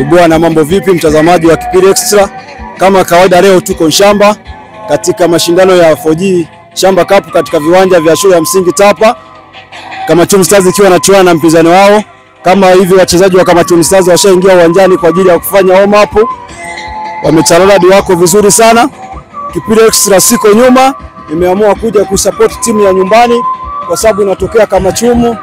Bwana, mambo vipi mtazamaji wa Kipili Extra? Kama kawaida leo tuko Nshamba katika mashindano ya 4G Shamba Cup katika viwanja vya shule ya msingi Tapa. Kamachumu Stars ikiwa inachuana na mpinzani wao. Kama hivi wachezaji wa Kamachumu Stars washaingia uwanjani kwa ajili ya kufanya warm up. Wamecharadi wako vizuri sana. Kipili Extra siko nyuma, nimeamua kuja kusupport timu ya nyumbani kwa sababu inatokea Kamachumu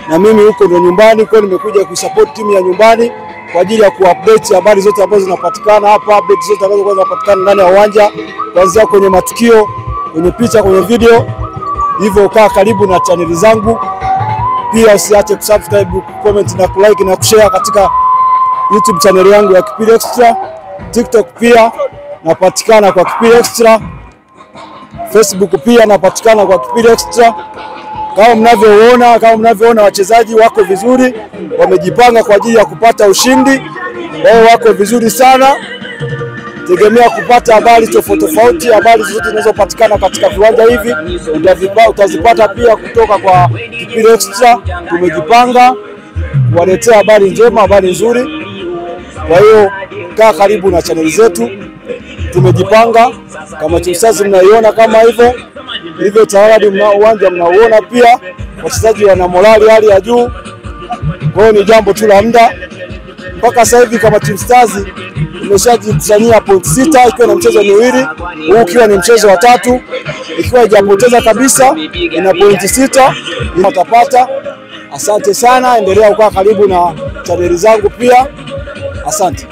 na mimi huko ndo nyumbani, kwa nimekuja kusupport timu ya nyumbani kwa ajili ya kuupdate habari zote ambazo zinapatikana hapa, update zote ambazo zinapatikana ndani ya uwanja, kuanzia kwenye matukio, kwenye picha, kwenye video. Hivyo kaa karibu na channel zangu. Pia usiache kusubscribe, comment na kulike na kushare katika YouTube channel yangu ya Kipili Extra. TikTok pia napatikana kwa Kipili Extra. Facebook pia napatikana kwa Kipili Extra. Kama mnavyoona wachezaji wako vizuri, wamejipanga kwa ajili ya kupata ushindi. Wao wako vizuri sana. Tegemea kupata habari tofauti, habari zote zinazopatikana katika viwanja hivi utazipata pia kutoka kwa Kipili Extra. Tumejipanga kuwaletea habari njema, habari nzuri. Kwa hiyo kaa karibu na channel zetu. Tumejipanga kama Stars, mnaiona kama hivyo tayari uwanja mnauona, pia wachezaji wana morali hali ya juu. Kwa hiyo ni jambo tu la muda. Mpaka sasa hivi kama Stars imeshajikusanyia point 6 ikiwa na mchezo miwili, huu ukiwa ni mchezo wa 3, ikiwa haijapoteza kabisa, ina point 6 watapata. Asante sana, endelea kukaa karibu na channel zangu pia. Asante.